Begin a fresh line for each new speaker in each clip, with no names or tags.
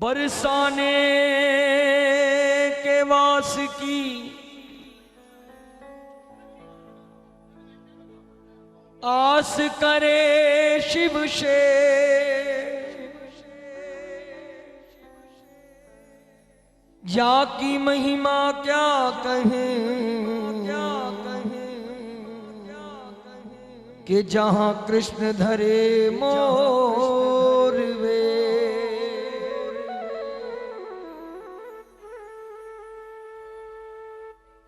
बरसाने के वास की आस करे शिव से, या की महिमा क्या कहें कि जहां कृष्ण धरे मोर वे।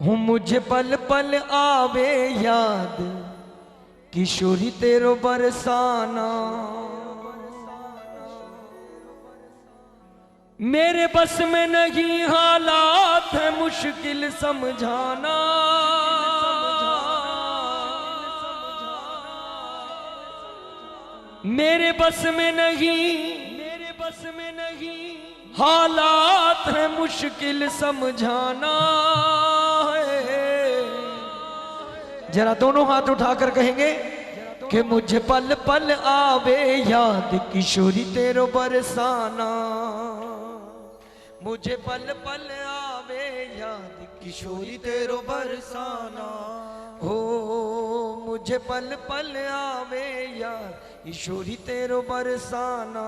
हूँ मुझे पल पल आवे याद किशोरी तेरो बरसाना, मेरे बस में नहीं हालात है मुश्किल समझाना। मेरे बस में नहीं हालात है मुश्किल समझाना है। जरा दोनों हाथ उठाकर कहेंगे कि मुझे पल पल आवे याद किशोरी तेरो बरसाना, मुझे पल पल आवे याद किशोरी तेरो बरसाना। हो मुझे पल पल आवे याद किशोरी तेरो बरसाना,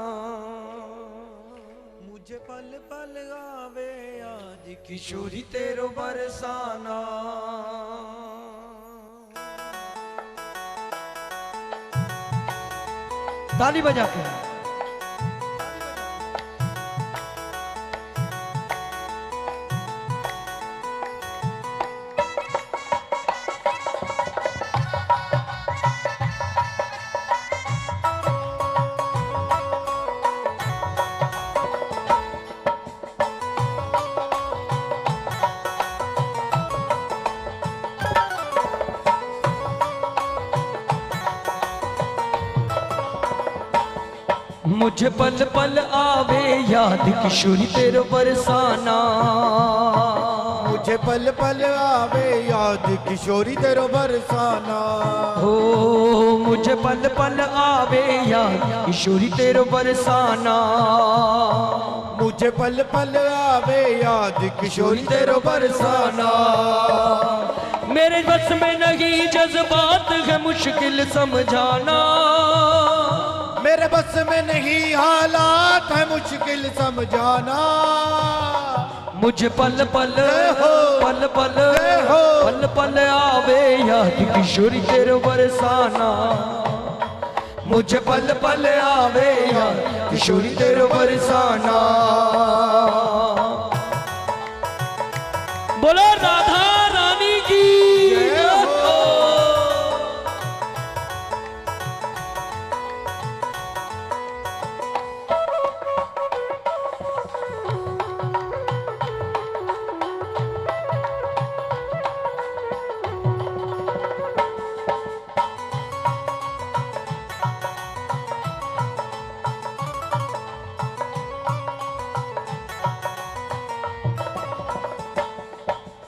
मुझे पल पल आवे याद किशोरी तेरो बरसाना। ताली बजा के मुझे पल पल आवे याद किशोरी तेरो बरसाना,
मुझे पल पल आवे याद किशोरी तेरो बरसाना।
हो मुझे पल पल आवे याद किशोरी तेरो बरसाना,
मुझे पल पल आवे याद किशोरी तेरो बरसाना।
मेरे बस में नहीं जज्बात है मुश्किल समझाना,
मेरे बस में नहीं हालात है मुश्किल समझाना।
मुझे पल पल पल पल पल पल आवे याद किशोरी तेरो बरसाना, मुझे पल पल आवे याद किशोरी तेरो बरसाना। बोलो राधा रानी की।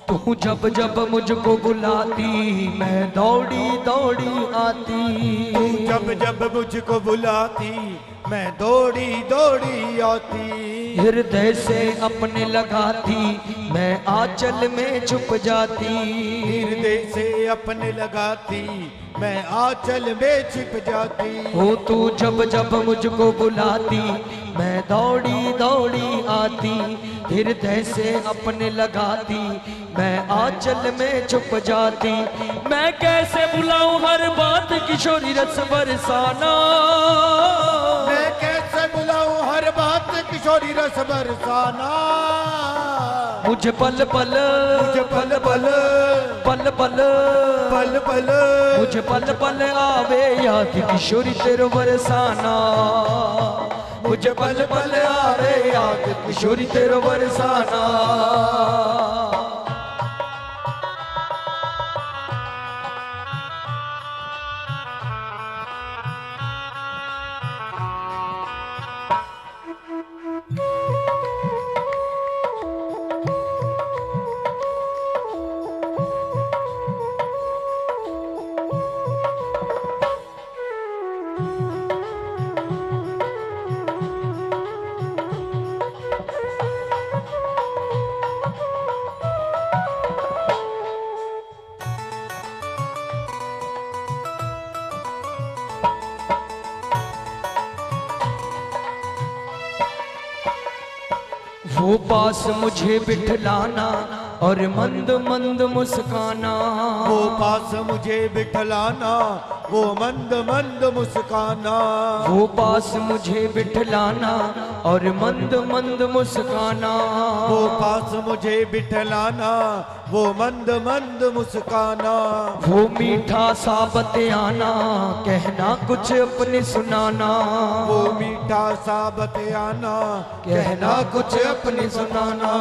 तू जब जब मुझको बुलाती मैं दौड़ी दौड़ी आती,
तू जब जब मुझको बुलाती मैं दौड़ी दौड़ी आती।
हृदय से अपने लगाती मैं आंचल में छुप जाती,
हृदय से अपने लगाती मैं आंचल में छिप जाती।
हो तू जब जब मुझको बुलाती मैं दौड़ी दौड़ी आती, हृदय से अपने लगाती मैं आंचल में छुप जाती। मैं कैसे बुलाऊं हर बात किशोरी रस बरसाना,
मैं कैसे बुलाऊं हर बात किशोरी रस बरसाना।
मुझे पल पल
मुझे पल पल
पल पल
पल पल
मुझे पल पल आवे याद किशोरी तेरो बरसाना, मुझे पल पल आवे याद किशोरी तेरो बरसाना। वो पास मुझे बिठलाना और मंद मंद मुस्काना,
वो पास मुझे बिठलाना, वो मंद मंद मुस्काना,
वो पास मुझे बिठलाना और मंद मंद मुस्काना,
वो पास मुझे बिठलाना, वो मंद मंद मुस्काना,
वो मीठा सा बतियाना, कहना कुछ अपने सुनाना,
वो मीठा सा बतियाना,
कहना कुछ अपने सुनाना,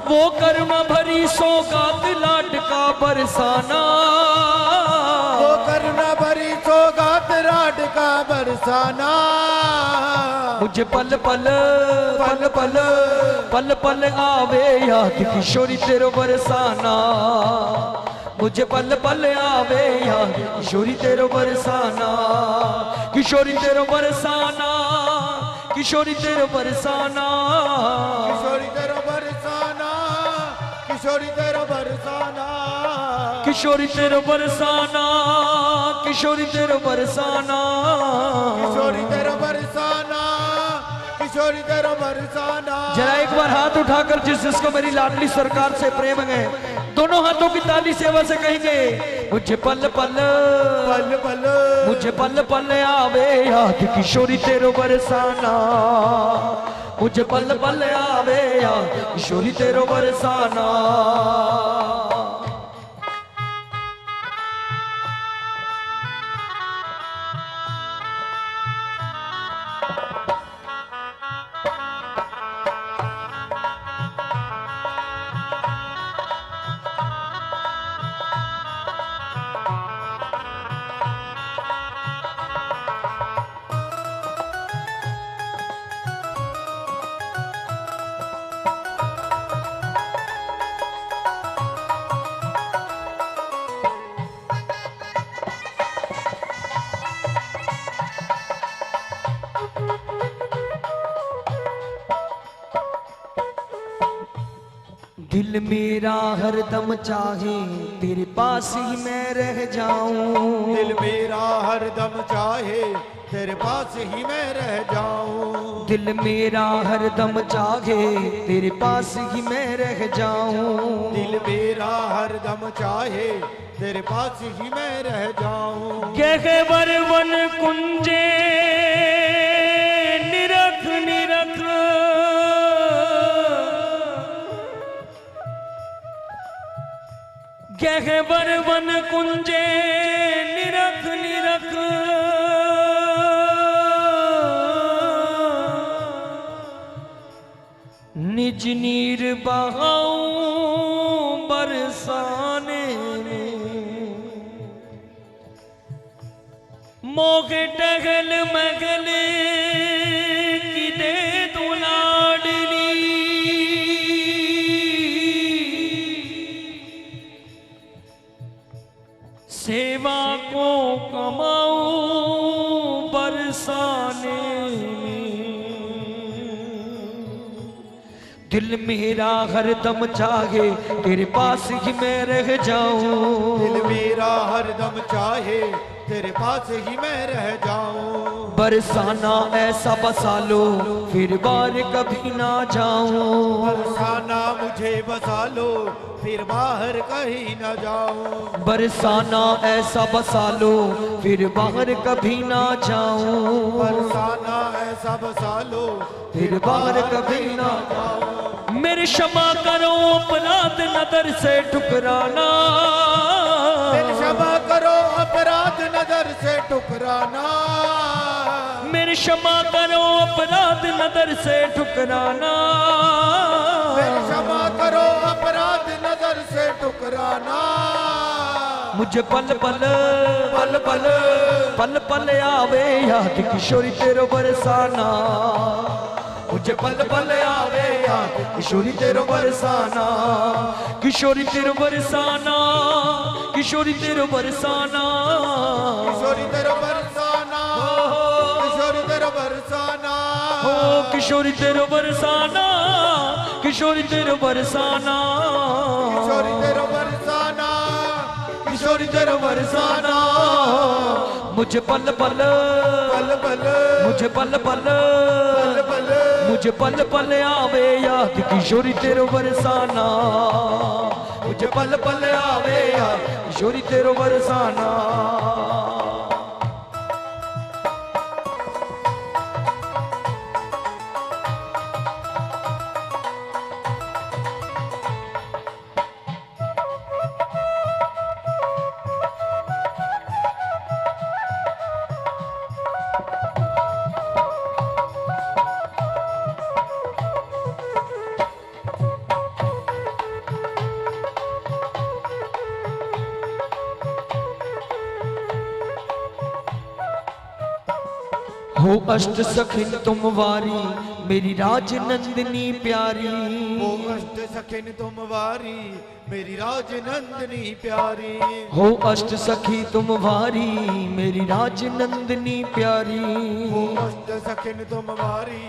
वो कर्म भरी सौगात लाड का बरसाना,
वो करना भरी सौगात राड का बरसाना,
मुझे पल पल पल पल पल पल आवे याद किशोरी तेरो बरसाना, मुझे पल पल आवे याद किशोरी तेरो बरसाना, किशोरी तेरो बरसाना, किशोरी तेरो बरसाना,
किशोरी तेरा बरसाना, किशोरी तेरा बरसाना,
किशोरी तेरो बरसाना, किशोरी तेरो बरसाना,
किशोरी तेरा बरसाना, किशोरी तेरा बरसाना।
जरा एक बार हाथ उठाकर जिसको मेरी लाडली सरकार से प्रेम है, दोनों हाथों की ताली सेवा से कहेंगे, मुझे पल पल
पल पल,
मुझे पल पल आवे याद किशोरी तेरो बरसाना, मुझे पल पल आवे याद किशोरी तेरो बरसाना। दिल मेरा हरदम चाहे तेरे पास ही मैं रह जाऊं,
दिल मेरा हरदम चाहे तेरे पास ही मैं रह जाऊं,
दिल मेरा हरदम चाहे तेरे पास ही मैं रह जाऊं,
दिल मेरा हरदम चाहे तेरे पास ही मैं रह जाऊं।
कह वर वन कुंजे निरख निरख, गहवर वन कुंजे निरख निरख, निज नीर बहाऊं बरसाने में, मोगे टहल महल की दे तू लाडली, सेवा को कमाऊं बरसाने में, दिल मेरा हरदम चाहे तेरे पास ही मैं रह जाऊं,
दिल मेरा हरदम चाहे तेरे पास ही मैं रह जाऊं।
बरसाना ऐसा बसा लो फिर बार कभी ना जाऊं,
बरसाना मुझे बसा लो फिर बाहर कहीं न जाऊं,
बरसाना ऐसा बसा लो फिर बाहर कभी ना जाऊं,
बरसाना ऐसा बसा लो
फिर बाहर कभी ना
जाऊं।
मेरे क्षमा करो अपराध नजर से ठुकराना,
मेरे क्षमा करो अपराध नजर से ठुकराना,
मेरे क्षमा करो अपराध नजर से ठुकराना,
मेरे क्षमा करो अपराध नजर से ठुकराना।
मुझे पल पल पल पल पल पल आवे याद किशोरी तेरो बरसाना, मुझे पल पल आवे याद किशोरी तेरो बरसाना, किशोरी तेरो बरसाना, किशोरी तेरो बरसाना,
किशोरी तेरा बरसाना, किशोरी तेरा बरसाना,
हो किशोरी तेरो बरसाना, किशोरी तेरो बरसाना,
किशोरी तेरा बरसाना,
किशोरी तेरो बरसाना, मुझे पल पल
पल पल,
मुझे पल पल
पल पल,
मुझे पल पल आवे याद किशोरी तेरो बरसाना, मुझे पल पल आवे याद किशोरी तेरो बरसाना। हो अष्ट सखिन तुम वारी मेरी राजनंदिनी प्यारी,
वो अष्ट सखिन तुम वारी मेरी राजनंदिनी प्यारी,
हो अष्ट सखी तुम वारी मेरी राजनंदिनी प्यारी,
वो अष्ट सखिन तुम वारी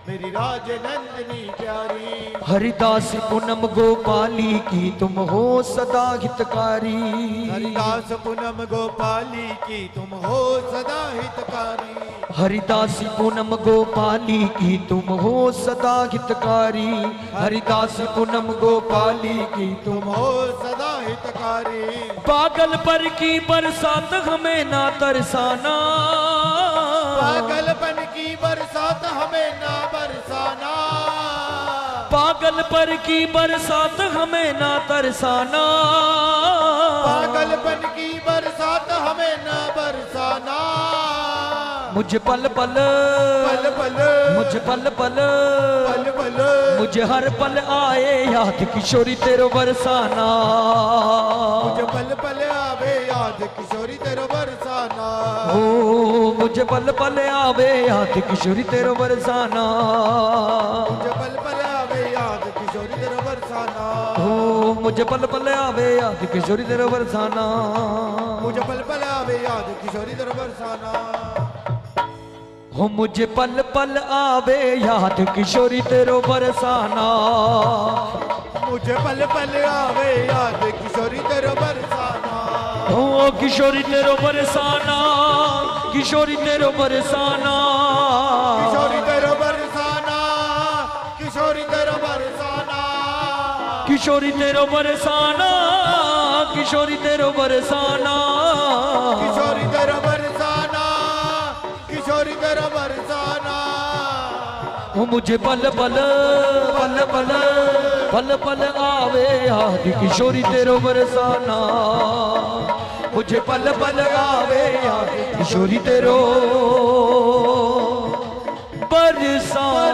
मेरी राजनंदिनी प्यारी।
हरिदास पूनम गोपाली की तुम हो सदा हितकारी,
हरिदास पूनम गोपाली की तुम हो सदा हितकारी,
हरिदास पूनम गोपाली की तुम हो सदा हितकारी, हरिदास पूनम गोपाली की तुम
हो सदा हितकारी।
पागल पर की बरसात हमें ना तरसाना,
पागलपन की बरसात हमें ना बरसाना,
पागल पर की बरसात हमें ना तरसाना,
पागलपन की बरसात हमें ना बरसाना।
मुझे पल पल
पल पल
मुझे पल पल
पल पल
मुझे हर पल आए याद किशोरी तेरो बरसाना,
मुझे पल पल आवे याद किशोरी तेरो बरसाना,
ओ मुझे पल पल आवे याद किशोरी तेरो बरसाना,
मुझे पल पल आवे याद किशोरी तेरो बरसाना,
ओ मुझे पल पल आवे याद किशोरी तेरो बरसाना,
मुझे पल पल आवे याद किशोरी तेरो बरसाना,
हो मुझे पल पल आवे याद किशोरी तेरो बरसाना,
मुझे पल पल आवे याद किशोरी तेरो बरसाना,
ओ किशोरी तेरो बरसाना, किशोरी तेरो बरसाना,
किशोरी तेरो बरसाना, किशोरी तेरो बरसाना,
किशोरी तेरो बरसाना, किशोरी तेरो बरसाना,
किशोरी तेरो बरसाना, किशोरी तेरो बरसाना।
ओ मुझे पल पल पल पल पल पल आवे याद किशोरी तेरो बरसाना, मुझे पल पल आवे याद किशोरी तेरो बरसाना।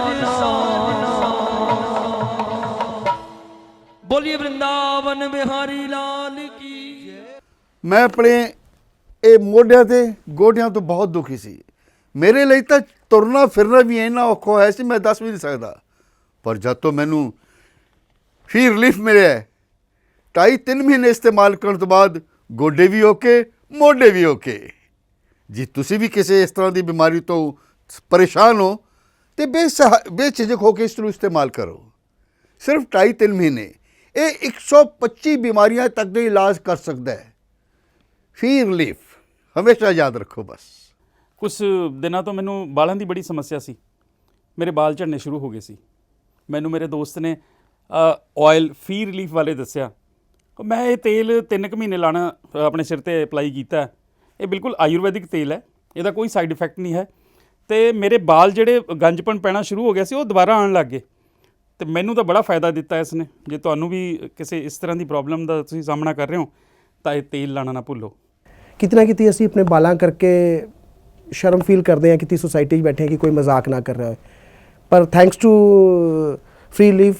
बोलिए वृंदावन बिहारी लाल की।
मैं अपने ਇਹ ਮੋਢਿਆਂ ਤੇ ਗੋਡਿਆਂ ਤੋਂ ਬਹੁਤ ਦੁਖੀ ਸੀ। ਮੇਰੇ ਲਈ ਤਾਂ ਤੁਰਨਾ ਫਿਰਨਾ ਵੀ ਇੰਨਾ ਔਖਾ ਹੋਇਆ ਸੀ ਮੈਂ ਦੱਸ ਵੀ ਨਹੀਂ ਸਕਦਾ। ਪਰ ਜਦ ਤੋਂ ਮੈਨੂੰ ਫੀ ਰਿਲੀਫ ਮਿਲਿਆ 2.5-3 ਮਹੀਨੇ ਇਸਤੇਮਾਲ ਕਰਨ ਤੋਂ ਬਾਅਦ ਗੋਡੇ ਵੀ ਓਕੇ ਮੋਢੇ ਵੀ ਓਕੇ। ਜੀ ਤੁਸੀਂ ਵੀ ਕਿਸੇ ਇਸ ਤਰ੍ਹਾਂ ਦੀ ਬਿਮਾਰੀ ਤੋਂ ਪਰੇਸ਼ਾਨ ਹੋ ਤੇ ਬੇਝਿਜਕ ਹੋ ਕੇ ਇਸ ਨੂੰ ਇਸਤੇਮਾਲ ਕਰੋ। ਸਿਰਫ 2.5-3 ਮਹੀਨੇ ਇਹ 125 ਬਿਮਾਰੀਆਂ ਤੱਕ ਦਾ ਇਲਾਜ ਕਰ ਸਕਦਾ ਹੈ। ਫੀ ਰਿਲੀਫ ਹਮੇਸ਼ਾ ਯਾਦ ਰੱਖੋ ਬਸ।
ਕੁਛ ਦਿਨਾਂ ਤੋਂ ਮੈਨੂੰ ਬਾਲਾਂ ਦੀ ਬੜੀ ਸਮੱਸਿਆ ਸੀ। ਮੇਰੇ ਬਾਲ ਝੜਨੇ ਸ਼ੁਰੂ ਹੋ ਗਏ ਸੀ। ਮੈਨੂੰ ਮੇਰੇ ਦੋਸਤ ਨੇ ਆਇਲ ਫੀ ਰਿਲੀਫ ਵਾਲੇ ਦੱਸਿਆ। ਮੈਂ ਇਹ ਤੇਲ 3 ਕੁ ਮਹੀਨੇ ਲਾਣਾ ਆਪਣੇ ਸਿਰ ਤੇ ਅਪਲਾਈ ਕੀਤਾ। ਇਹ ਬਿਲਕੁਲ ਆਯੁਰਵੈਦਿਕ ਤੇਲ ਹੈ, ਇਹਦਾ ਕੋਈ ਸਾਈਡ ਇਫੈਕਟ ਨਹੀਂ ਹੈ ਅਤੇ ਮੇਰੇ ਬਾਲ ਜਿਹੜੇ ਗੰਜਪਣ ਪੈਣਾ ਸ਼ੁਰੂ ਹੋ ਗਿਆ ਸੀ ਉਹ ਦੁਬਾਰਾ ਆਉਣ ਲੱਗ ਗਏ ਅਤੇ ਮੈਨੂੰ ਤਾਂ ਬੜਾ ਫਾਇਦਾ ਦਿੱਤਾ ਇਸ ਨੇ। ਜੇ ਤੁਹਾਨੂੰ ਵੀ ਕਿਸੇ ਇਸ ਤਰ੍ਹਾਂ ਦੀ ਪ੍ਰੋਬਲਮ ਦਾ ਤੁਸੀਂ ਸਾਹਮਣਾ ਕਰ ਰਹੇ ਹੋ ਤਾਂ ਇਹ ਤੇਲ ਲਾਣਾ ਨਾ ਭੁੱਲੋ।
ਕਿਤੇ ਨਾ ਕਿਤੇ ਅਸੀਂ ਆਪਣੇ ਬਾਲਾਂ ਕਰਕੇ ਸ਼ਰਮ ਫੀਲ ਕਰਦੇ ਹਾਂ ਕਿਤੇ ਸੋਸਾਇਟੀ 'ਚ ਬੈਠੇ ਹਾਂ ਕਿ ਕੋਈ ਮਜ਼ਾਕ ਨਾ ਕਰ ਰਿਹਾ ਹੋਏ, ਪਰ ਥੈਂਕਸ ਟੂ ਫ੍ਰੀ ਲੀਫ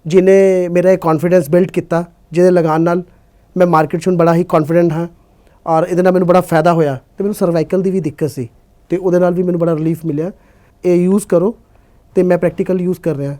ਜਿਹਨੇ ਮੇਰਾ ਇਹ ਕੌਨਫੀਡੈਂਸ ਬਿਲਡ ਕੀਤਾ, ਜਿਹਦੇ ਲਗਾਉਣ ਨਾਲ ਮੈਂ ਮਾਰਕੀਟ 'ਚ ਹੁਣ ਬੜਾ ਹੀ ਕੌਨਫੀਡੈਂਟ ਹਾਂ ਔਰ ਇਹਦੇ ਨਾਲ ਮੈਨੂੰ ਬੜਾ ਫਾਇਦਾ ਹੋਇਆ। ਅਤੇ ਮੈਨੂੰ ਸਰਵਾਈਕਲ ਦੀ ਵੀ ਦਿੱਕਤ ਸੀ ਅਤੇ ਉਹਦੇ ਨਾਲ ਵੀ ਮੈਨੂੰ ਬੜਾ ਰਿਲੀਫ ਮਿਲਿਆ। ਇਹ ਯੂਜ਼ ਕਰੋ ਅਤੇ ਮੈਂ ਪ੍ਰੈਕਟੀਕਲ ਯੂਜ਼ ਕਰ ਰਿਹਾ।